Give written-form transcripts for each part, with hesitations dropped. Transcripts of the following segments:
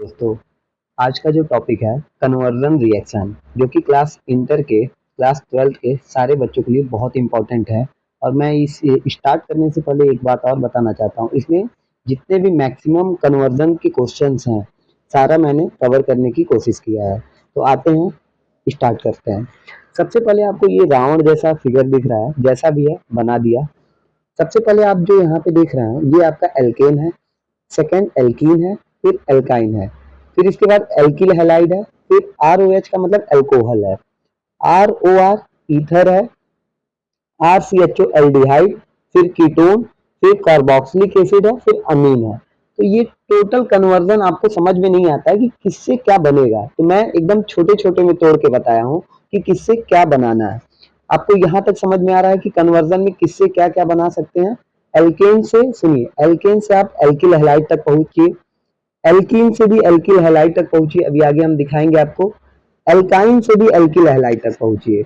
दोस्तों, आज का जो टॉपिक है कन्वर्जन रिएक्शन, जो कि क्लास इंटर के क्लास 12th के सारे बच्चों के लिए बहुत इंपॉर्टेंट है। और मैं इस स्टार्ट करने से पहले एक बात और बताना चाहता हूँ। इसमें जितने भी मैक्सिमम कन्वर्जन के क्वेश्चंस हैं, सारा मैंने कवर करने की कोशिश किया है। तो आते हैं, स्टार्ट करते हैं। सबसे पहले आपको ये राउंड जैसा फिगर दिख रहा है, जैसा भी है बना दिया। सबसे पहले आप जो यहाँ पे देख रहे हैं, ये आपका एल्केन है, सेकेंड एल्कीन है, फिर एल्काइन है, फिर इसके बाद एल्किल हैलाइड है, फिर ROH का मतलब अल्कोहल है, ROR ईथर है, RCHO एल्डिहाइड, फिर कीटोन, फिर कार्बोक्सिलिक एसिड है, फिर अमीन है। तो ये टोटल कन्वर्जन आपको समझ में नहीं आता है कि किससे क्या बनेगा, तो मैं एकदम छोटे छोटे में तोड़ के बताया हूँ कि किससे क्या बनाना है। आपको यहाँ तक समझ में आ रहा है कि कन्वर्जन में किससे क्या क्या बना सकते हैं। एल्केन से सुनिए, एल्केन से आप एल्किल हैलाइड तक पहुंचिए, एल्कीन से भी एल्किल हैलाइड तक पहुंचिए, अभी आगे हम दिखाएंगे आपको। एल्काइन से भी एल्किल हैलाइड तक पहुंचिए,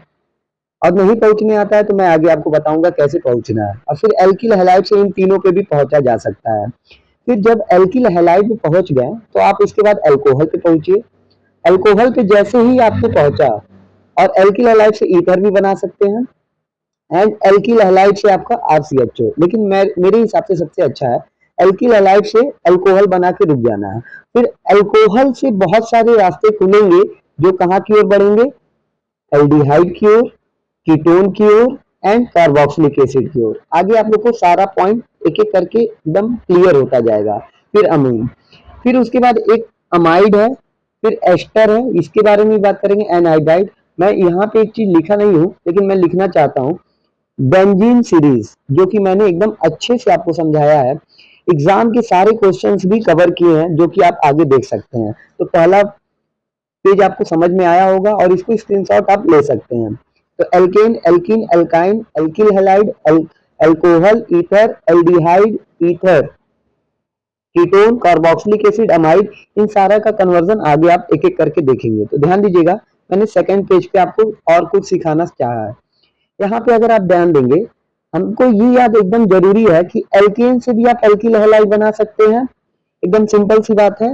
और नहीं पहुंचने आता है तो मैं आगे आपको बताऊंगा कैसे पहुंचना है। और फिर एल्किल हैलाइड से इन तीनों पे भी पहुंचा जा सकता है। फिर जब एल्किल हैलाइड पे पहुंच गए तो आप इसके बाद अल्कोहल पे पहुंचिए। अल्कोहल पे जैसे ही आपको पहुंचा, और एल्किल हैलाइड से ईथर भी बना सकते हैं, एंड एल्किल हैलाइड से आपका RCHO, लेकिन मेरे हिसाब से सबसे अच्छा है एल्किल हैलाइड से अल्कोहल बना के रुक जाना है। फिर अल्कोहल से बहुत सारे रास्ते खुलेंगे, जो कहाँ की ओर बढ़ेंगे, एल्डिहाइड की ओर, कीटोन की ओर, एंड कार्बोक्सिलिक एसिड की ओर। आगे आप लोग को सारा पॉइंट एक एक करके एकदम क्लियर होता जाएगा। फिर अमीन, फिर उसके बाद एक अमाइड है, फिर एस्टर है, इसके बारे में बात करेंगे, एनहाइड्राइड। मैं यहाँ पे एक चीज लिखा नहीं हूँ, लेकिन मैं लिखना चाहता हूँ, बेंजीन सीरीज, जो कि मैंने एकदम अच्छे से आपको समझाया है। एग्जाम के सारे क्वेश्चंस भी कवर किए हैं, जो कि आप आगे देख सकते हैं। तो पहला पेज आपको समझ में आया होगा, और इसको स्क्रीनशॉट आप ले सकते हैं। तो alkane, alkene, alkyne, alkyl halide, alcohol, ether, aldehyde, ether, ketone, carboxylic acid, amide, इन सारा का कन्वर्जन आगे आप एक एक करके देखेंगे। तो ध्यान दीजिएगा, मैंने सेकंड पेज पे आपको और कुछ सिखाना चाहा है। यहाँ पे अगर आप ध्यान देंगे, हमको ये याद एकदम जरूरी है कि एल्केन से भी आप एल्किल हैलाइड बना सकते हैं। एकदम सिंपल सी बात है।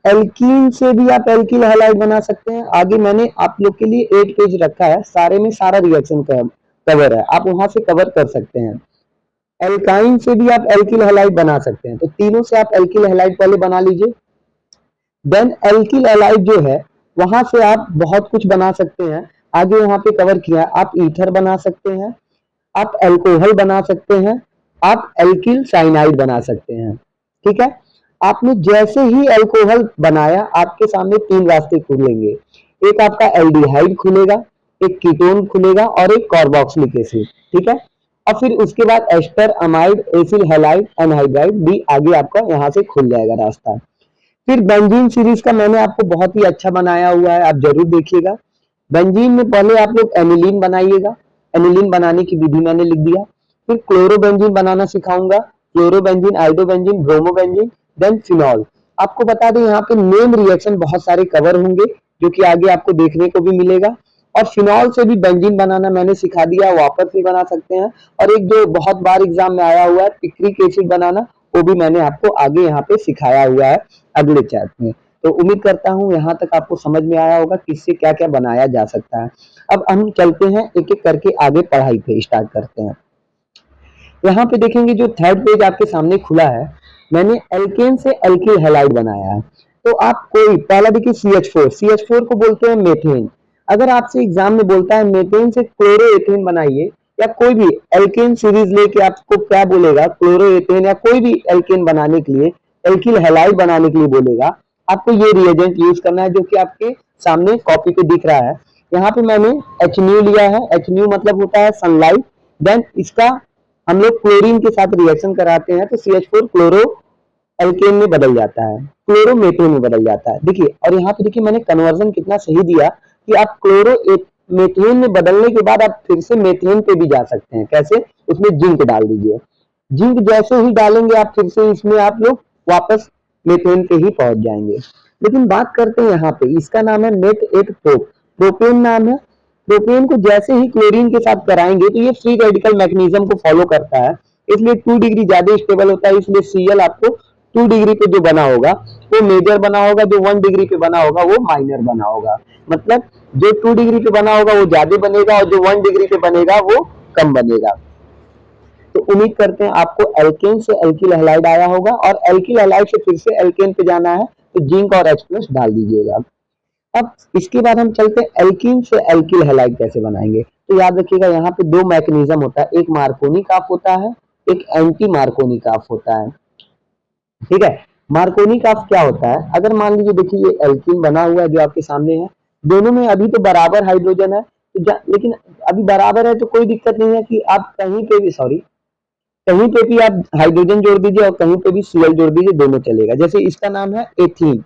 एल्कीन से भी आप एल्किल हैलाइड बना सकते हैं। आगे मैंने आप लोग के लिए 8 पेज रखा है, सारे में सारा रिएक्शन कवर है, आप वहां से कवर कर सकते हैं। एल्काइन से भी आप एल्किल हैलाइड बना सकते हैं। तो तीनों से आप एल्किल हैलाइड पहले बना लीजिए। देन एल्किल हैलाइड जो है, वहां से आप बहुत कुछ बना सकते हैं। आगे यहाँ पे कवर किया, आप ईथर बना सकते हैं, आप अल्कोहल बना सकते हैं, आप एल्किल साइनाइड बना सकते हैं। ठीक है, आपने जैसे ही अल्कोहल बनाया, आपके सामने 3 रास्ते खुलेंगे। एक आपका एल्डिहाइड खुलेगा, एक कीटोन खुलेगा, और एक कार्बोक्सिलिक एसिड। ठीक है, और फिर उसके बाद ester, amide, acyl halide, anhydride भी आगे आपका यहाँ से खुल जाएगा रास्ता। फिर बेंजीन सीरीज का मैंने आपको बहुत ही अच्छा बनाया हुआ है, आप जरूर देखिएगा। बेंजीन में पहले आप लोग एनिलीन बनाइएगा, एनिलीन बनाने की विधि मैंने लिख दिया। फिर क्लोरोबेंजीन बनाना सिखाऊंगा, chlorobenzene, iodobenzene, bromobenzene, then phenol. आपको बता दें, यहाँ पे नेम रिएक्शन बहुत सारे कवर होंगे, जो कि आगे आपको देखने को भी मिलेगा। और फिनॉल से भी बेंजीन बनाना मैंने सिखा दिया, वापस भी बना सकते हैं। और एक जो बहुत बार एग्जाम में आया हुआ है, पिक्रिक एसिड बनाना, वो भी मैंने आपको आगे यहाँ पे सिखाया हुआ है अगले चैप्ट में। तो उम्मीद करता हूँ यहाँ तक आपको समझ में आया होगा किससे क्या क्या बनाया जा सकता है। अब हम चलते हैं, एक एक करके आगे पढ़ाई पे स्टार्ट करते हैं। यहाँ पे देखेंगे, जो थर्ड पेज आपके सामने खुला है, मैंने एल्केन से एल्किल हैलाइड बनाया है। तो आप कोई पहला देखिए, CH4 को बोलते हैं मेथेन। अगर आपसे एग्जाम में बोलता है मेथेन से क्लोरोएथेन बनाइए, या कोई भी एल्केन सीरीज लेके आपको क्या बोलेगा, क्लोरोएथेन या कोई भी एल्केन बनाने के लिए, एल्किल हैलाइड बनाने के लिए बोलेगा, आपको ये रिएजेंट यूज करना है, जो कि आपके सामने कॉपी पे दिख रहा है। यहाँ पे मैंने HNu लिया है। HNu मतलब होता है सनलाइट। देन इसका हम लोग क्लोरीन के साथ रिएक्शन कराते हैं, तो CH4 क्लोरो एल्केन में बदल जाता है, क्लोरोमेथेन में बदल जाता है। देखिए, और यहाँ पे देखिए मैंने कन्वर्जन कितना सही दिया कि आप क्लोरोमेथेन में बदलने के बाद आप फिर से मेथेन पे भी जा सकते हैं। कैसे? उसमें जिंक डाल दीजिए। जिंक जैसे ही डालेंगे आप, फिर से इसमें आप लोग वापस मेथेन पे ही पहुंच जाएंगे। लेकिन बात करते हैं यहाँ पे, इसका नाम है मेट एट प्रोपेन नाम है। प्रोपेन को जैसे ही क्लोरीन के साथ कराएंगे, तो ये फ्री रेडिकल मैकेनिज्म को फॉलो करता है, इसलिए 2 डिग्री ज्यादा स्टेबल होता है। इसलिए Cl आपको 2 डिग्री पे जो बना होगा वो मेजर बना होगा, जो 1 डिग्री पे बना होगा वो माइनर बना होगा। मतलब जो 2 डिग्री पे बना होगा वो ज्यादा बनेगा और जो 1 डिग्री पे बनेगा वो कम बनेगा। तो उम्मीद करते हैं आपको एल्केन से एल्किल हैलाइड आया होगा, और एल्किल हैलाइड से फिर से एल्केन पे जाना है तो जिंक और H प्लस डाल दीजिएगा। अब इसके बाद हम चलते हैं एल्कीन से एल्किल हैलाइड कैसे बनाएंगे। तो याद रखिएगा यहाँ पे दो मैकेनिज्म होता है, एक मार्कोनी काफ होता है, एक एंटी मार्कोनी काफ होता है। ठीक है, मार्कोनी काफ क्या होता है, अगर मान लीजिए देखिए ये एल्कीन बना हुआ है जो आपके सामने है, दोनों में अभी तो बराबर हाइड्रोजन है, तो लेकिन अभी बराबर है तो कोई दिक्कत नहीं है कि आप कहीं पे भी, सॉरी, कहीं पे भी आप हाइड्रोजन जोड़ दीजिए और कहीं पे भी Cl जोड़ दीजिए, दोनों चलेगा। जैसे इसका नाम है एथीन,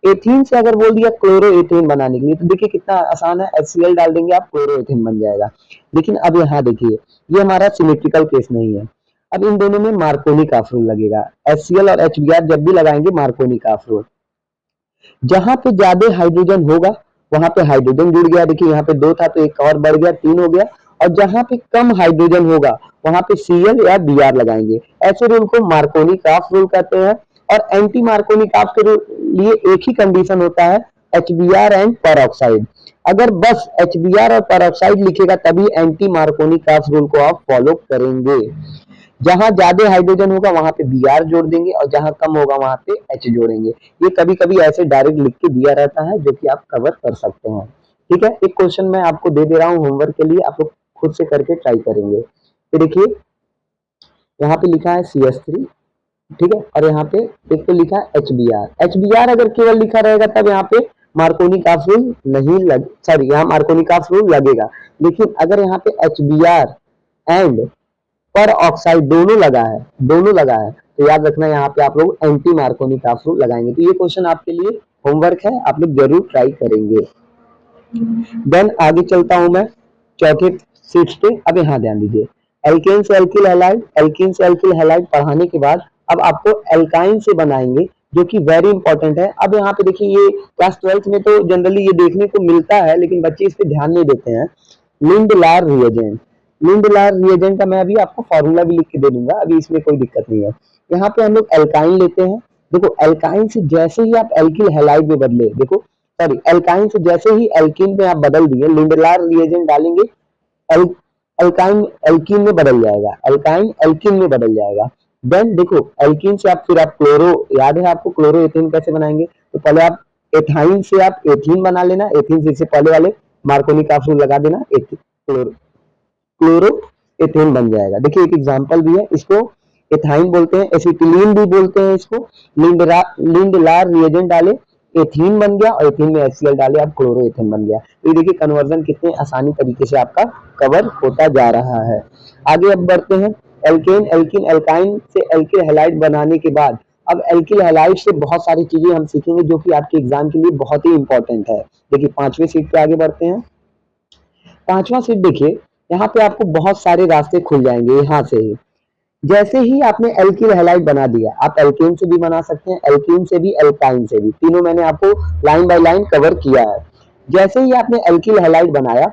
एथीन से अगर बोल दिया क्लोरो एथेन बनाने के लिए तो देखिए कितना आसान है, HCl डाल देंगे आप, क्लोरो एथेन बन जाएगा। लेकिन अब यहाँ देखिए ये हमारा सिमेट्रिकल केस नहीं है, अब इन दोनों में मार्कोनी काफ रूल लगेगा। HCl और HBr जब भी लगाएंगे मार्कोनी काफ रूल, जहां पे ज्यादा हाइड्रोजन होगा वहां पे हाइड्रोजन जुड़ गया, देखिए यहाँ पे 2 था तो एक और बढ़ गया, 3 हो गया, और जहां पे कम हाइड्रोजन होगा वहां पे Cl या Br लगाएंगे। ऐसे रूल को मार्कोनी काफ रूल कहते हैं। और एंटी मार्कोनी काफ के लिए एक ही कंडीशन होता है, HBr एंड पेरोक्साइड। अगर बस HBr और पेरोक्साइड लिखेगा तभी एंटी मार्कोनी काफ रूल को आप फॉलो करेंगे। जहां ज्यादा हाइड्रोजन होगा वहां पे Br जोड़ देंगे और जहां कम होगा वहां पे H जोड़ेंगे। ये कभी कभी ऐसे डायरेक्ट लिख के दिया रहता है जो कि आप कवर कर सकते हैं। ठीक है, एक क्वेश्चन मैं आपको दे दे रहा हूँ होमवर्क के लिए, आप लोग खुद से करके ट्राई करेंगे। तो देखिए यहाँ पे लिखा है CH3, ठीक है, और यहाँ पे एक तो लिखा है HBr। HBr अगर केवल लिखा रहेगा तब यहाँ पे मार्कोनी काफ रूल नहीं लग, सॉरी, यहाँ मार्कोनी काफ रूल लगेगा। लेकिन अगर यहाँ पे HBr एंड पर ऑक्साइड दोनों लगा है, दोनों लगा है, तो याद रखना यहाँ पे आप लोग एंटी मार्कोनी काफ रूल लगाएंगे। तो ये क्वेश्चन आपके लिए होमवर्क है, आप लोग जरूर ट्राई करेंगे। देन आगे चलता हूं मैं चौथे सीट्स पे। अब यहाँ ध्यान दीजिए, एल्केन से एल्किल हैलाइड, एल्कीन से एल्किल हैलाइड पढ़ाने के बाद अब आपको एल्काइन से बनाएंगे, जो कि वेरी इंपॉर्टेंट है। अब यहाँ पे देखिए ये क्लास 12th में तो जनरली ये देखने को मिलता है लेकिन बच्चे इस पे ध्यान नहीं देते हैं, लिंडलार रिएजेंट। लिंडलार रिएजेंट का मैं अभी आपको फॉर्मूला भी लिख के दे दूंगा, अभी इसमें कोई दिक्कत नहीं है। यहाँ पे हम लोग एल्काइन लेते हैं, देखो एल्काइन से जैसे ही आप एल्किल हैलाइड में बदले, देखो सॉरी, एल्काइन से जैसे ही एल्कीन में आप बदल दिए, लिंडलार रिएजेंट डालेंगे, एल एल्काइन एल्कीन में बदल जाएगा, एल्काइन एल्कीन में बदल जाएगा। देन देखो एल्कीन से आप फिर आप क्लोरो, याद है आपको क्लोरो एथेन कैसे बनाएंगे, तो पहले आप एथाइन से आप एथीन बना लेना, एथीन से पहले वाले मार्कोनी काफ रूल लगा देना, क्लोरो क्लोरो एथेन बन जाएगा। देखिए एक एग्जांपल भी है, इसको एथाइन बोलते हैं, एसिटिलीन भी बोलते हैं इसको। लिंडलार रिएजेंट डाले, एथीन बन गया, और एथीन में HCl डाले, अब क्लोरो एथेन बन गया। तो ये देखिए कन्वर्जन कितने आसानी तरीके से आपका कवर होता जा रहा है। आगे अब बढ़ते हैं, एल्केन एल्किन एल्काइन से एल्किल हैलाइड बनाने के बाद अब एल्किल हैलाइड से बहुत सारी चीजें हम सीखेंगे जो कि आपके एग्जाम के लिए बहुत ही इंपॉर्टेंट है। देखिए 5वीं सीट पे आगे बढ़ते हैं। 5वां सीट देखिए, यहाँ पे आपको बहुत सारे रास्ते खुल जाएंगे यहाँ से ही। जैसे ही आपने एल्किल हैलाइड बना दिया, आप एल्केन से भी बना सकते हैं, एल्कीन से भी, एल्काइन से भी, तीनों मैंने आपको लाइन बाय लाइन कवर किया है। जैसे ही आपने एल्किल हैलाइड बनाया,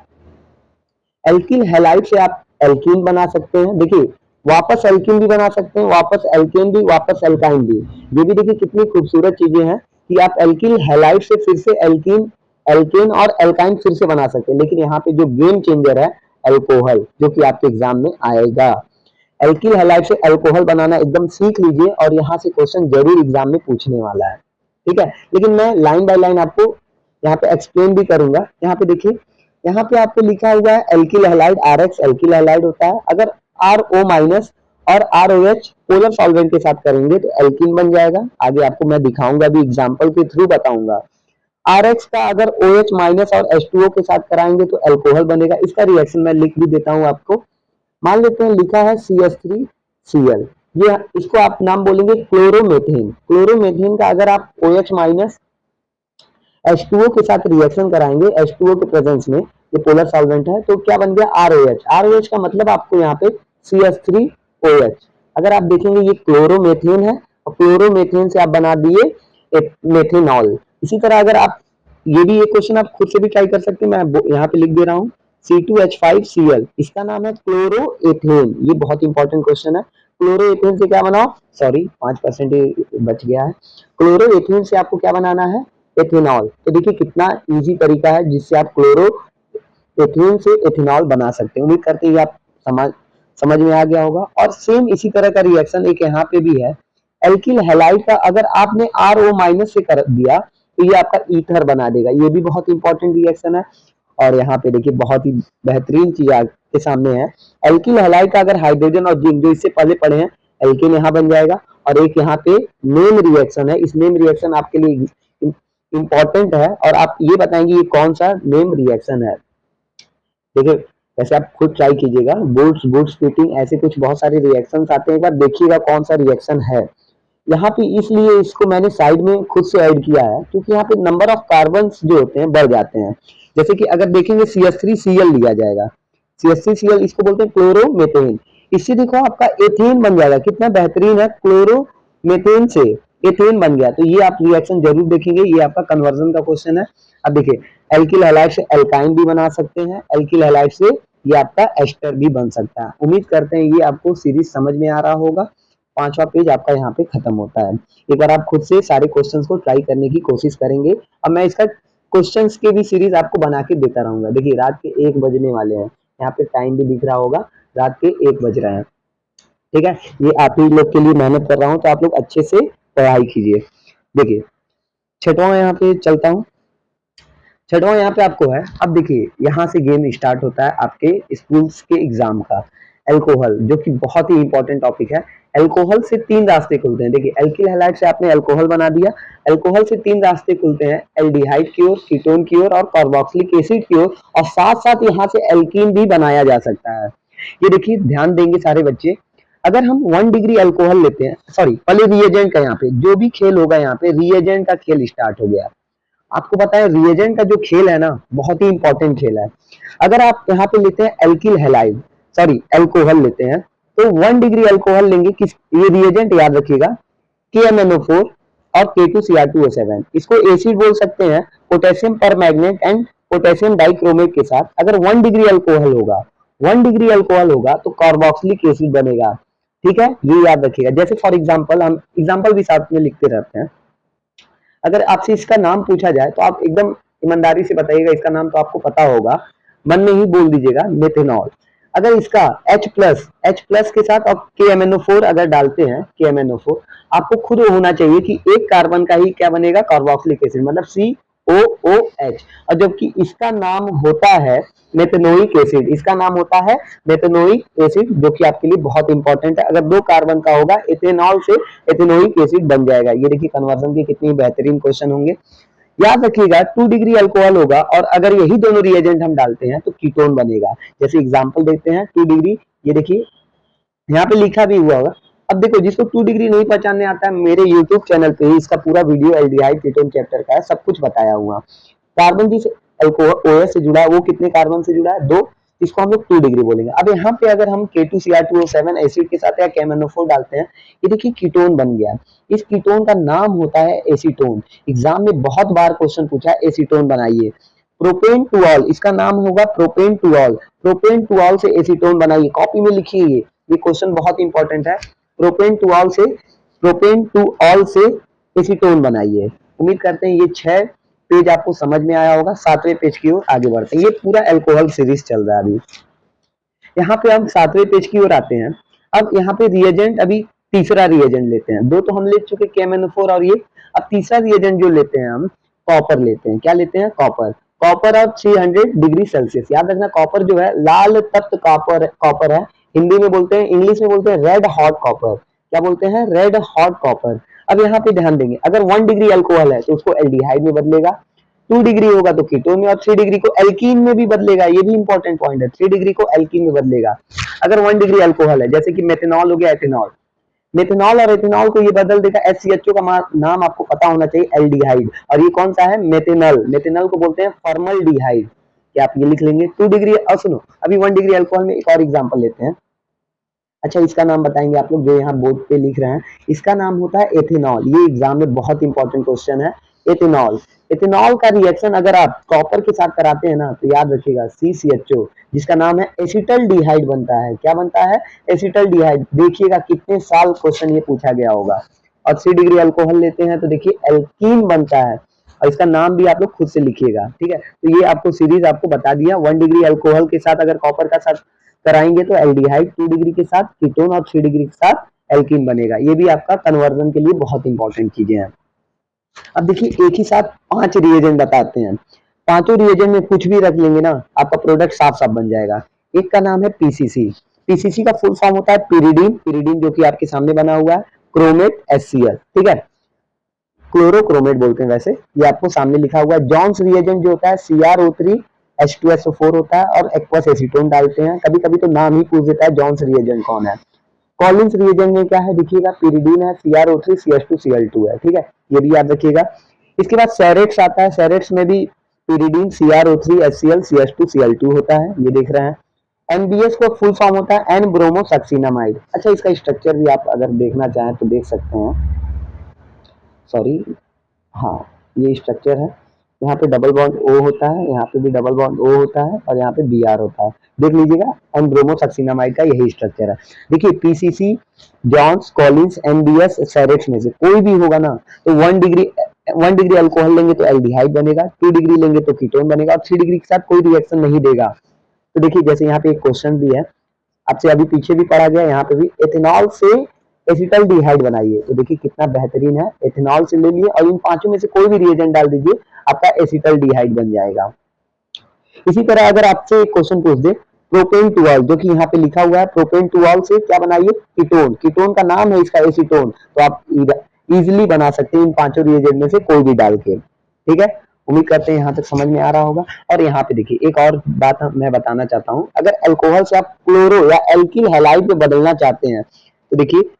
एल्किल हैलाइड से आप एल्कीन बना सकते हैं, देखिए वापस एल्कीन भी बना सकते हैं, वापस एल्केन भी, वापस एल्काइन भी। ये भी देखिए कितनी खूबसूरत चीजें हैं कि आप एल्किल हैलाइड से फिर से एल्कीन, एल्केन और एल्काइन फिर से बना सकते हैं। लेकिन यहाँ पे जो गेम चेंजर है अल्कोहल, जो कि आपके एग्जाम में आएगा। एल्किल हैलाइड से अल्कोहल बनाना एकदम सीख लीजिए और यहाँ से क्वेश्चन जरूर एग्जाम में पूछने वाला है। ठीक है, लेकिन मैं लाइन बाय लाइन आपको यहाँ पे एक्सप्लेन भी करूंगा। यहाँ पे देखिए, यहाँ पे आपको लिखा हुआ है alkyl halide, RX alkyl halide होता है। अगर RO माइनस और ROH पोलर सॉल्वेंट के साथ करेंगे तो एल्कीन बन जाएगा। आगे आपको मैं दिखाऊंगा भी, एग्जाम्पल के थ्रू बताऊंगा। RX का अगर OH माइनस और H2O के साथ कराएंगे तो अल्कोहल बनेगा। इसका रिएक्शन मैं लिख भी देता हूँ आपको। मान लेते हैं लिखा है CH3Cl, ये इसको आप नाम बोलेंगे क्लोरोमेथेन। क्लोरोमेथेन का अगर आप OH माइनस H2O के साथ रिएक्शन कराएंगे, H2O के प्रेजेंस में, ये पोलर सॉल्वेंट है, तो क्या बन गया ROH। ROH का मतलब आपको यहाँ पे CH3OH। अगर आप देखेंगे ये क्लोरोमेथेन है और क्लोरोमेथेन से आप बना दिए मेथेनॉल। इसी तरह अगर आप, ये भी एक क्वेश्चन आप खुद से भी ट्राई कर सकते हैं, मैं यहाँ पे लिख दे रहा हूँ, C2H5Cl, इसका नाम है क्लोरोएथेन। ये बहुत इंपॉर्टेंट क्वेश्चन है। क्लोरोएथेन से क्या बनाओ, सॉरी 5% बच गया है। क्लोरोएथेन से आपको क्या बनाना है, एथेनॉल। तो देखिए कितना इजी तरीका है जिससे आप क्लोरोएथेन से एथेनॉल बना सकते हैं। उम्मीद करते हैं ये आप समझ समझ में आ गया होगा। और सेम इसी तरह का रिएक्शन एक यहाँ पे भी है, एल्किल हैलाइड का अगर आपने RO- से कर दिया तो ये आपका ईथर बना देगा। ये भी बहुत इंपॉर्टेंट रिएक्शन है। और यहाँ पे देखिए बहुत ही बेहतरीन चीज आपके सामने है, एल्किल हैलाइड का अगर हाइड्रोजन और जिंक जो इससे पहले पढ़े हैं, एल्किन यहाँ बन जाएगा। और एक यहाँ पे नेम रिएक्शन है, इस नेम रिएक्शन आपके लिए इंपॉर्टेंट है और आप ये बताएंगे ये कौन सा नेम रिएक्शन है। देखिए वैसे आप खुद ट्राई कीजिएगा, बुड्स बुड्स स्प्लिटिंग ऐसे कुछ बहुत सारे रिएक्शंस आते हैं, एक बार देखिएगा कौन सा रिएक्शन है। यहाँ पे इसलिए इसको मैंने साइड में खुद से ऐड किया है क्योंकि यहाँ पे नंबर ऑफ कार्बन जो होते हैं बढ़ जाते हैं। जैसे कि अगर देखेंगे CH3Cl लिया जाएगा, CH3Cl इसको बोलते हैं क्लोरोमेथेन। इससे देखो आपका एथेन बन जाएगा, कितना बेहतरीन है, क्लोरोमेथेन से एथेन बन गया। तो ये आप रिएक्शन जरूर देखेंगे, ये आपका कन्वर्जन का क्वेश्चन है। अब देखिए एल्किल हैलाइड से एल्काइन भी बना सकते हैं, एल्किल हैलाइड से ये आपका एस्टर भी बन सकता है। उम्मीद करते हैं ये आपको सीरीज समझ में आ रहा होगा। 5वां पेज आपका यहाँ पे खत्म होता है। एक बार आप खुद से सारे क्वेश्चंस को ट्राई करने की कोशिश करेंगे। अब मैं इसका क्वेश्चंस की भी सीरीज आपको बना के देता रहूंगा। देखिए रात के 1 बजने वाले हैं, यहाँ पे टाइम भी दिख रहा होगा, रात के 1 बज रहे हैं। ठीक है, ये आप ही लोग के लिए मेहनत कर रहा हूँ, तो आप लोग अच्छे से पढ़ाई कीजिए। देखिए छठवां यहाँ पे चलता हूँ। छठवां यहाँ पे आपको है, अब देखिए यहाँ से गेम स्टार्ट होता है आपके स्कूल्स के एग्जाम का। एल्कोहल जो कि बहुत ही इंपॉर्टेंट टॉपिक है। एल्कोहल से 3 रास्ते खुलते हैं। देखिए एल्किल हैलाइड से आपने अल्कोहल बना दिया, एल्कोहल से 3 रास्ते खुलते हैं, एल्डिहाइड की ओर, कीटोन की ओर और कार्बोक्सिलिक एसिड की ओर। और साथ साथ यहाँ से एल्कीन भी बनाया जा सकता है। ये देखिए ध्यान देंगे सारे बच्चे, अगर हम 1 डिग्री अल्कोहल लेते हैं, सॉरी पहले रिएजेंट का, यहाँ पे जो भी खेल होगा, यहाँ पे रिएजेंट का खेल स्टार्ट हो गया। आपको पता है रिएजेंट का जो खेल है ना, बहुत ही इंपॉर्टेंट खेल है। अगर आप यहाँ पे लेते हैं एल्किल हैलाइड, सॉरी अल्कोहल लेते हैं, तो 1 डिग्री अल्कोहल लेंगे, किस, ये रिएजेंट याद रखिएगा, KMnO4 और K2Cr2O7। इसको एसिड बोल सकते हैं, potassium permanganate and potassium dichromate के साथ। अगर 1 डिग्री अल्कोहल होगा, 1 डिग्री अल्कोहल होगा तो कार्बोक्सिलिक एसिड बनेगा। ठीक है, ये याद रखिएगा। जैसे फॉर एग्जांपल, हम एग्जांपल भी साथ में लिखते रहते हैं। अगर आपसे इसका नाम पूछा जाए तो आप एकदम ईमानदारी से बताइएगा, इसका नाम तो आपको पता होगा, मन में ही बोल दीजिएगा, मेथेनॉल। अगर इसका H प्लस के साथ आप KMnO4 अगर डालते हैं, KMnO4, आपको खुद होना चाहिए कि एक कार्बन का ही क्या बनेगा, कार्बोक्सिलिक एसिड, मतलब COOH। और जबकि इसका नाम होता है मेथेनोइक एसिड, इसका नाम होता है मेथेनोइक एसिड, जो कि आपके लिए बहुत इंपॉर्टेंट है। अगर 2 कार्बन का होगा, एथेनॉल से एथेनोइक एसिड बन जाएगा। ये देखिए कन्वर्जन के कितनी बेहतरीन क्वेश्चन होंगे। याद रखिएगा 2 डिग्री अल्कोहल होगा और अगर यही दोनों रिएजेंट हम डालते हैं तो कीटोन बनेगा। जैसे एग्जांपल देखते हैं, 2 डिग्री, ये देखिए यहाँ पे लिखा भी हुआ होगा। अब देखो जिसको 2 डिग्री नहीं पहचानने आता है, मेरे यूट्यूब चैनल पे ही इसका पूरा वीडियो एल्डिहाइड कीटोन चैप्टर का है, सब कुछ बताया हुआ। कार्बन जिस अल्कोहल OH से जुड़ा है वो कितने कार्बन से जुड़ा है, 2, इसको हम लोग 2 डिग्री बोलेंगे। अब यहाँ पे अगर हम K2Cr2O7 एसिड के साथ या KMnO4 डालते हैं, ये देखिए कीटोन बन गया। इस कीटोन का नाम होता है एसीटोन। एग्जाम में बहुत बार क्वेश्चन पूछा है, एसीटोन बनाइए। प्रोपेन टू ऑल, इसका नाम होगा propane two all. Propane two all से एसीटोन बनाइए, कॉपी में लिखिए, ये क्वेश्चन बहुत इंपॉर्टेंट है। प्रोपेन टू ऑल से एसीटोन बनाइए। उम्मीद करते हैं ये 6 पेज आपको समझ में आया होगा। 7वें पेज की ओर आगे बढ़ते हैं। ये पूरा अल्कोहल सीरीज चल रहा है अभी। यहाँ पे हम 7वें पेज की ओर आते हैं। अब यहाँ पे रिएजेंट, अभी तीसरा रिएजेंट लेते हैं। 2 तो हम ले चुके KMnO4 और ये। अब तीसरा रिएजेंट जो लेते हैं हम, कॉपर लेते हैं। क्या लेते हैं, कॉपर। कॉपर और 300 डिग्री सेल्सियस। याद रखना कॉपर जो है लाल तप्त कॉपर है। हिंदी में बोलते हैं, इंग्लिश में बोलते हैं रेड हॉट कॉपर। क्या बोलते हैं, रेड हॉट कॉपर। अब यहाँ पे ध्यान देंगे, अगर 1 डिग्री अल्कोहल है तो उसको एल्डिहाइड में बदलेगा, 2 डिग्री होगा तो कीटोन में, और 3 डिग्री को एल्कीन में भी बदलेगा। ये भी इंपॉर्टेंट पॉइंट है, 3 डिग्री को एल्कीन में बदलेगा। अगर 1 डिग्री अल्कोहल है, जैसे कि मेथेनॉल हो गया, एथेनॉल, मेथेनॉल और एथेनॉल को ये बदल देगा। SCHO का नाम आपको पता होना चाहिए, एल्डिहाइड। और ये कौन सा है, मेथेनॉल। मेथेनॉल को बोलते हैं फॉर्मल्डिहाइड। क्या आप ये लिख लेंगे, 2 डिग्री। और सुनो, अभी 1 डिग्री अल्कोहल में एक और एग्जांपल लेते हैं। अच्छा, इसका नाम बताएंगे आप लोग, जो यहाँ बोर्ड पे लिख रहे हैं, इसका नाम होता है एथेनॉल। ये एग्जाम में बहुत इंपॉर्टेंट क्वेश्चन है, एथेनॉल। इथेनॉल का रिएक्शन अगर आप कॉपर के साथ कराते हैं ना तो याद रखिएगा CCHO जिसका नाम है एसिटल्डिहाइड बनता है। क्या बनता है? एसिटल्डिहाइड। देखिएगा कितने साल क्वेश्चन ये पूछा गया होगा। और 3 डिग्री अल्कोहल लेते हैं तो देखिए एल्कीन बनता है और इसका नाम भी आप लोग खुद से लिखिएगा, ठीक है। तो ये आपको सीरीज आपको बता दिया। 1 डिग्री अल्कोहल के साथ अगर कॉपर का साथ कराएंगे तो एल्डिहाइड, 2 डिग्री के साथ कीटोन और 3 डिग्री के साथ एल्कीन बनेगा। ये भी आपका कन्वर्जन के लिए बहुत इंपॉर्टेंट चीजें हैं। अब देखिए एक ही साथ 5 रिएजेंट बताते हैं। पांचों रिएजेंट में कुछ भी रख लेंगे ना आपका प्रोडक्ट साफ साफ बन जाएगा। एक का नाम है पीसीसी। पीसीसी का फुल फॉर्म होता है पिरिडीन। पिरिडीन जो कि आपके सामने बना हुआ है। क्रोमेट HCl, ठीक है, क्लोरोक्रोमेट बोलते हैं वैसे। ये आपको सामने लिखा हुआ है। जॉन्स रिएजेंट जो होता है CrO3 H2SO4 होता है और एक्वस एसीटोन डालते हैं। कभी कभी तो नाम ही पूछ देता है जॉन्स रिएजेंट कौन है। कॉलिंस रिएजेंट में क्या है देखिएगा, पिरिडीन है, CrO3 CH2Cl2 है, ठीक है, ये भी याद रखिएगा। इसके बाद सेरेट्स आता है। सेरेट्स में भी पिरिडीन CrO3 HCl CH2Cl2 होता है, ये देख रहे हैं। NBS को फुल फॉर्म होता है एन ब्रोमोसक्सिनामाइड। अच्छा, इसका स्ट्रक्चर भी आप अगर देखना चाहें तो देख सकते हैं। सॉरी, हाँ, ये स्ट्रक्चर है। यहाँ पे डबल बॉन्ड O होता है, यहाँ पे भी डबल बॉन्ड O होता है और यहाँ पे Br होता है। देख लीजिएगा, एन ब्रोमोसक्सिनामाइड का यही स्ट्रक्चर है। देखिए पीसीसी, जॉन्स, कॉलिंस, NBS, सेरेट्स में से कोई भी होगा ना तो 1 डिग्री अल्कोहल लेंगे तो एल्डिहाइड बनेगा, 2 डिग्री लेंगे तो कीटोन बनेगा और 3 डिग्री के साथ कोई रिएक्शन नहीं देगा। तो देखिए जैसे यहाँ पे एक क्वेश्चन भी है, आपसे अभी पीछे भी पढ़ा गया, यहाँ पे भी एथेनॉल से एसिटल्डिहाइड बनाइए। तो देखिए कितना बेहतरीन है। एथेनॉल से ले लिए और इन पांचों में से कोई भी रिएजेंट डाल दीजिए, आपका एसिटल्डिहाइड बन जाएगा। इसी तरह अगर आपसे एक क्वेश्चन पूछ दे प्रोपेन टूऑल, जो कि यहाँ पे लिखा हुआ है, प्रोपेन टूऑल से क्या बनाइए, कीटोन। कीटोन का नाम है इसका एसीटोन, तो आप इजिली बना सकते हैं इन पांचों रिएजेंट में से कोई भी डाल के, ठीक है। उम्मीद करते हैं यहाँ तक समझ में आ रहा होगा। और यहाँ पे देखिए एक और बात मैं बताना चाहता हूँ, अगर अल्कोहल से आप क्लोरो या एल्किल हैलाइड में बदलना चाहते हैं तो देखिए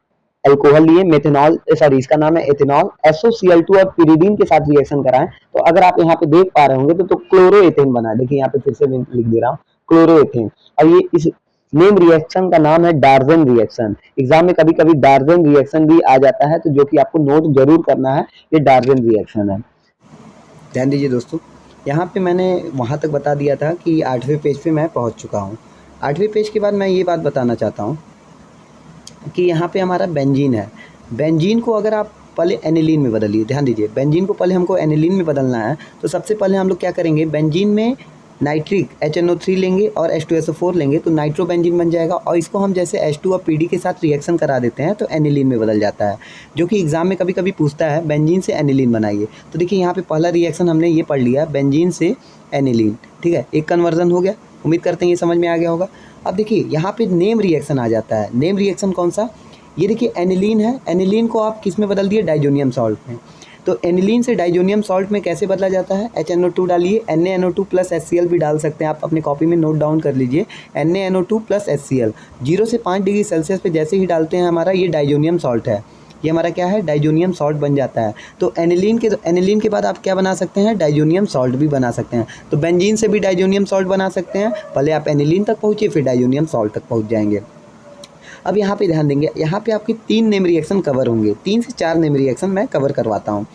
अल्कोहल लिए, मेथेनॉल, सॉरी इसका नाम है एथेनॉल, SOCl2 और पिरिडीन के साथ रिएक्शन कराएं तो अगर आप यहाँ पे देख पा रहे होंगे तो क्लोरोएथेन बना है। देखिए यहाँ पे फिर से मैं लिख दे रहा हूँ क्लोरोएथेन। और ये इस नेम रिएक्शन का नाम है डार्जन रिएक्शन। एग्जाम में कभी कभी डार्जन रिएक्शन भी आ जाता है, तो जो कि आपको नोट जरूर करना है, ये डार्जन रिएक्शन है। ध्यान दीजिए दोस्तों, यहाँ पे मैंने वहाँ तक बता दिया था कि 8वें पेज पे मैं पहुँच चुका हूँ। 8वें पेज के बाद मैं ये बात बताना चाहता हूँ कि यहाँ पे हमारा बेंजीन है। बेंजीन को अगर आप पहले एनिलीन में बदलिए, ध्यान दीजिए, बेंजीन को पहले हमको एनिलीन में बदलना है। तो सबसे पहले हम लोग क्या करेंगे, बेंजीन में नाइट्रिक HNO3 लेंगे और H2SO4 लेंगे तो नाइट्रोबेंजीन बन जाएगा। और इसको हम जैसे H2 और PD के साथ रिएक्शन करा देते हैं तो एनिलीन में बदल जाता है, जो कि एग्जाम में कभी कभी पूछता है बेंजीन से एनिलीन बनाइए। तो देखिए यहाँ पे पहला रिएक्शन हमने ये पढ़ लिया, बेंजीन से एनिलीन, ठीक है, एक कन्वर्जन हो गया। उम्मीद करते हैं ये समझ में आ गया होगा। अब देखिए यहाँ पे नेम रिएक्शन आ जाता है। नेम रिएक्शन कौन सा, ये देखिए एनिलीन है। एनिलीन को आप किस में बदल दिए, डाइजोनियम सॉल्ट में। तो एनिलीन से डाइजोनियम सॉल्ट में कैसे बदला जाता है, HNO2 डालिए, NaNO2 प्लस HCl भी डाल सकते हैं, आप अपने कॉपी में नोट डाउन कर लीजिए, NaNO2 प्लस HCl 0 से 5 डिग्री सेल्सियस पे जैसे ही डालते हैं हमारा ये डाइजोनियम सॉल्ट है, ये हमारा क्या है, डाइजोनियम सॉल्ट बन जाता है। तो एनिलीन के बाद आप क्या बना सकते हैं, डाइजोनियम सॉल्ट भी बना सकते हैं। तो बेंजीन से भी डाइजोनियम सॉल्ट बना सकते हैं, पहले आप एनिलीन तक पहुँचिए फिर डाइजोनियम सॉल्ट तक पहुँच जाएंगे। अब यहाँ पे ध्यान देंगे, यहाँ पे आपके 3 नेम रिएक्शन कवर होंगे, 3 से 4 नेम रिएक्शन मैं कवर करवाता हूँ।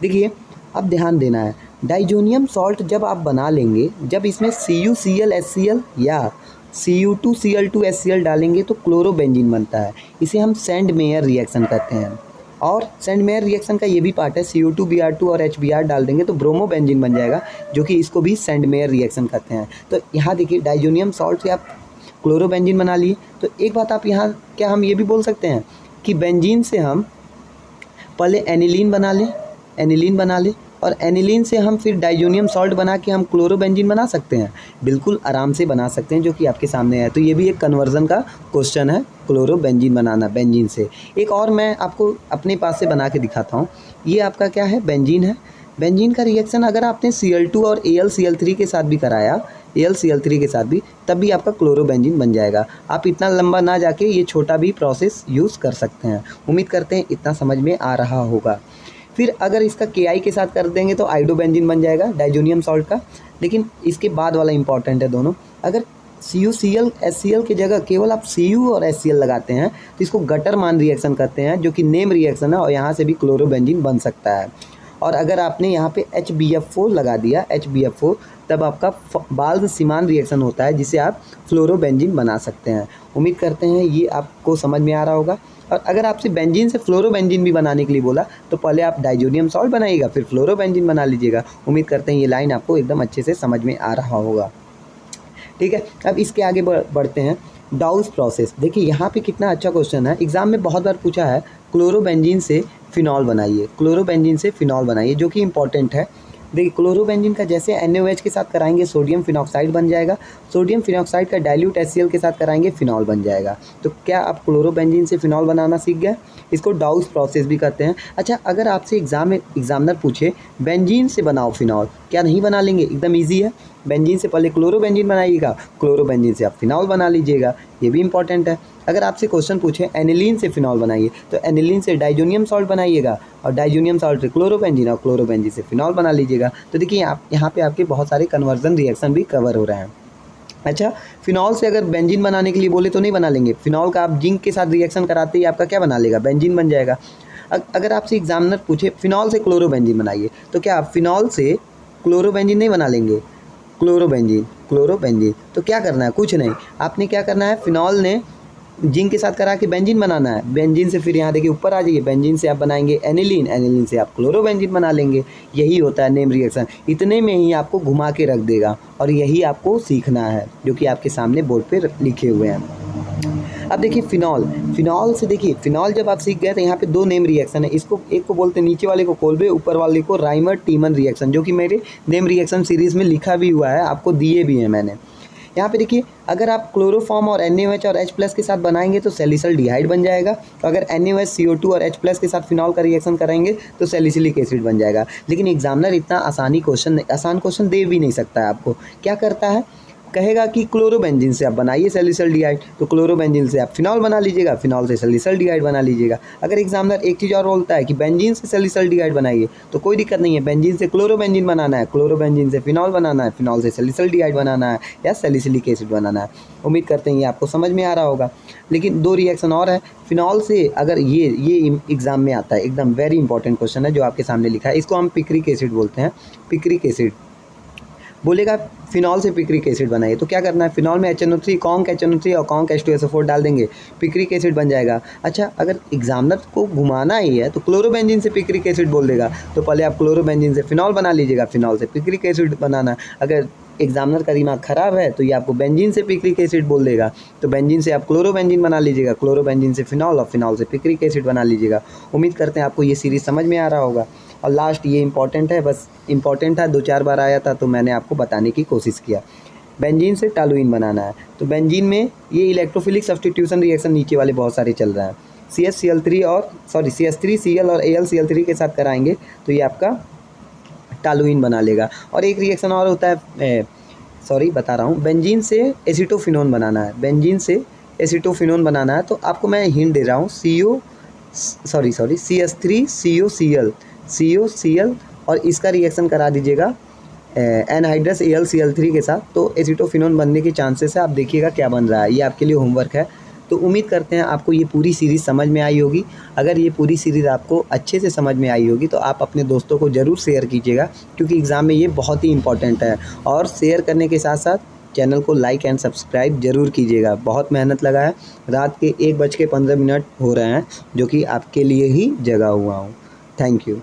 देखिए अब ध्यान देना है, डाइजोनियम सॉल्ट जब आप बना लेंगे, जब इसमें CuCl HCl या Cu2Cl2 HCl डालेंगे तो क्लोरोबेंजीन बनता है। इसे हम सेंड मेयर रिएक्शन कहते हैं। और सेंड मेयर रिएक्शन का ये भी पार्ट है, CO2Br2 और HBr डाल देंगे तो ब्रोमोबेंजीन बन जाएगा, जो कि इसको भी सेंड मेयर रिएक्शन कहते हैं। तो यहाँ देखिए डाइजोनियम सॉल्ट से आप क्लोरोबेंजीन बना लिए। तो एक बात आप यहाँ क्या हम ये भी बोल सकते हैं कि बेंजीन से हम पहले एनिलीन बना लें और एनिलीन से हम फिर डाइजोनियम सॉल्ट बना के हम क्लोरोबेंजीन बना सकते हैं, बिल्कुल आराम से बना सकते हैं, जो कि आपके सामने है। तो ये भी एक कन्वर्जन का क्वेश्चन है, क्लोरोबेंजीन बनाना बेंजीन से। एक और मैं आपको अपने पास से बना के दिखाता हूँ। ये आपका क्या है, बेंजीन है। बेंजीन का रिएक्शन अगर आपने Cl2 और AlCl3 के साथ भी कराया, AlCl3 के साथ भी, तब भी आपका क्लोरोबेंजीन बन जाएगा। आप इतना लंबा ना जाके ये छोटा भी प्रोसेस यूज़ कर सकते हैं। उम्मीद करते हैं इतना समझ में आ रहा होगा। फिर अगर इसका Ki के साथ कर देंगे तो आइडोबेंजीन बन जाएगा डाइजोनियम सॉल्ट का। लेकिन इसके बाद वाला इंपॉर्टेंट है दोनों, अगर CuCl HCl की जगह केवल आप Cu और HCl लगाते हैं तो इसको गटर मान रिएक्शन करते हैं, जो कि नेम रिएक्शन है और यहाँ से भी क्लोरोबेंजीन बन सकता है। और अगर आपने यहाँ पे HBF4 लगा दिया, HBF4, तब आपका बाल्ज सीमान रिएक्शन होता है जिसे आप फ्लोरोबेंजीन बना सकते हैं। उम्मीद करते हैं ये आपको समझ में आ रहा होगा। और अगर आपसे बेंजीन से फ्लोरोबेंजीन भी बनाने के लिए बोला तो पहले आप डाइजोनियम सॉल्ट बनाइएगा, फिर फ्लोरोबेंजीन बना लीजिएगा। उम्मीद करते हैं ये लाइन आपको एकदम अच्छे से समझ में आ रहा होगा। ठीक है, अब इसके आगे बढ़ते हैं। डाउस प्रोसेस, देखिए यहाँ पे कितना अच्छा क्वेश्चन है, एग्जाम में बहुत बार पूछा है। क्लोरोबेंजीन से फिनॉल बनाइए, क्लोरोबेंजीन से फिनॉल बनाइए, जो कि इंपॉर्टेंट है। देखिए क्लोरोबेंजीन का जैसे NaOH के साथ कराएंगे सोडियम फिनॉक्साइड बन जाएगा, सोडियम फिनॉक्साइड का डाइल्यूट HCl के साथ कराएंगे फिनॉल बन जाएगा। तो क्या आप क्लोरोबेंजीन से फिनॉल बनाना सीख गए? इसको डाउस प्रोसेस भी कहते हैं। अच्छा, अगर आपसे एग्जाम में एग्जामिनर पूछे बेंजीन से बनाओ फिनॉल, क्या नहीं बना लेंगे? एकदम ईजी है। बेंजीन से पहले क्लोरोबेंजीन बनाइएगा, क्लोरोबेंजीन से आप फिनॉल बना लीजिएगा, ये भी इंपॉर्टेंट है। अगर आपसे क्वेश्चन पूछे एनिलीन से फिनॉल बनाइए, तो एनिलीन से डाइजोनियम सॉल्ट बनाइएगा, और डाइजोनियम सॉल्ट से क्लोरोबेंजीन, और क्लोरोबेंजीन से फिनॉल बना लीजिएगा। तो देखिए आप यहाँ पे आपके बहुत सारे कन्वर्जन रिएक्शन भी कवर हो रहे हैं। अच्छा, फिनॉल से अगर बेंजीन बनाने के लिए बोले तो नहीं बना लेंगे। फिनॉल का आप जिंक के साथ रिएक्शन कराते ही आपका क्या बना लेगा? बेंजीन बन जाएगा। अगर आपसे एग्जामिनर पूछे फिनॉल से क्लोरोबेंजीन बनाइए, तो क्या आप फिनॉल से क्लोरोबेंजीन नहीं बना लेंगे? क्लोरोबेंजीन तो क्या करना है? कुछ नहीं, आपने क्या करना है, फिनॉल ने जिंक के साथ करा के बेंजीन बनाना है। बेंजीन से फिर यहाँ देखिए ऊपर आ जाइए, बेंजीन से आप बनाएंगे एनिलीन, एनिलीन से आप क्लोरोबेंजीन बना लेंगे। यही होता है नेम रिएक्शन। इतने में ही आपको घुमा के रख देगा, और यही आपको सीखना है, जो कि आपके सामने बोर्ड पे लिखे हुए हैं। अब देखिए फिनॉल से, देखिए फिनॉल जब आप सीख गए तो यहाँ पे दो नेम रिएक्शन है। इसको एक को बोलते हैं, नीचे वाले को कोल्बे, ऊपर वाले को राइमर टीमन रिएक्शन, जो कि मेरे नेम रिएक्शन सीरीज़ में लिखा भी हुआ है, आपको दिए भी हैं मैंने। यहाँ पे देखिए, अगर आप क्लोरोफॉर्म और NaOH और H+ के साथ बनाएंगे तो सैलिसिलडिहाइड बन जाएगा। अगर NaOH CO2 और H+ के साथ फिनॉल का रिएक्शन करेंगे तो सैलिसिलिक एसिड बन जाएगा। लेकिन एग्जामिनर इतना आसान क्वेश्चन दे भी नहीं सकता है आपको। क्या करता है, कहेगा कि क्लोरोबेंजीन से आप बनाइए सैलिसिलडिहाइड, तो क्लोरोबेंजीन से आप फिनॉल बना लीजिएगा, फिनॉल से सैलिसिलडिहाइड बना लीजिएगा। अगर एग्जामिनर एक चीज़ और बोलता है कि बेंजीन से सैलिसिलडिहाइड बनाइए, तो कोई दिक्कत नहीं है, बेंजीन से क्लोरोबेंजीन बनाना है, क्लोरोबेंजीन से फिनॉल बनाना है, फिनॉल से सैलिसिलडिहाइड बनाना है, या सैलिसिलिक एसिड बनाना है। उम्मीद करते हैं ये आपको समझ में आ रहा होगा। लेकिन दो रिएक्शन और है फिनॉल से, अगर ये एग्जाम में आता है, एकदम वेरी इंपॉर्टेंट क्वेश्चन है जो आपके सामने लिखा है। इसको हम पिक्रिक एसिड बोलते हैं। पिक्रिक एसिड बोलेगा फिनॉल से पिक्रिक एसिड बनाइए, तो क्या करना है, फिनॉल में HNO3, कॉन्क HNO3 और कॉन्क H2SO4 डाल देंगे, पिक्रिक एसिड बन जाएगा। अच्छा, अगर एग्जामिनर को घुमाना ही है तो क्लोरोबेंजीन से पिक्रिक एसिड बोल देगा, तो पहले आप क्लोरोबेंजीन से फिनॉल बना लीजिएगा, फिनॉल से पिक्रिक एसिड बनाना। अगर एग्जामिनर का दिमाग खराब है तो ये आपको बेंजीन से पिक्रिक एसिड बोल देगा, तो बेंजीन से आप क्लोरोबेंजीन बना लीजिएगा, क्लोरोबेंजीन से फिनॉल, और फिनॉल से पिक्रिक एसिड बना लीजिएगा। उम्मीद करते हैं आपको ये सीरीज़ समझ में आ रहा होगा। और लास्ट ये इंपॉर्टेंट है, बस इंपॉर्टेंट था, 2-4 बार आया था तो मैंने आपको बताने की कोशिश किया। बेंजीन से टॉलुइन बनाना है, तो बेंजीन में ये इलेक्ट्रोफिलिक सब्स्टिट्यूशन रिएक्शन नीचे वाले बहुत सारे चल रहा है। CH3Cl और AlCl3 के साथ कराएंगे तो ये आपका टॉलुइन बना लेगा। और एक रिएक्शन और होता है, बता रहा हूँ, बेंजीन से एसिटोफिनोन बनाना है, बेंजीन से एसिटोफिनोन बनाना है। तो आपको मैं हिंट दे रहा हूँ, CH3COCl और इसका रिएक्शन करा दीजिएगा एनहाइड्रस AlCl3 के साथ, तो एसिटोफिनोन बनने के चांसेस है। आप देखिएगा क्या बन रहा है, ये आपके लिए होमवर्क है। तो उम्मीद करते हैं आपको ये पूरी सीरीज़ समझ में आई होगी। अगर ये पूरी सीरीज़ आपको अच्छे से समझ में आई होगी तो आप अपने दोस्तों को ज़रूर शेयर कीजिएगा, क्योंकि एग्ज़ाम में ये बहुत ही इंपॉर्टेंट है। और शेयर करने के साथ साथ चैनल को लाइक एंड सब्सक्राइब जरूर कीजिएगा। बहुत मेहनत लगा है, रात के 1:15 हो रहे हैं, जो कि आपके लिए ही जगा हुआ हूँ। Thank you.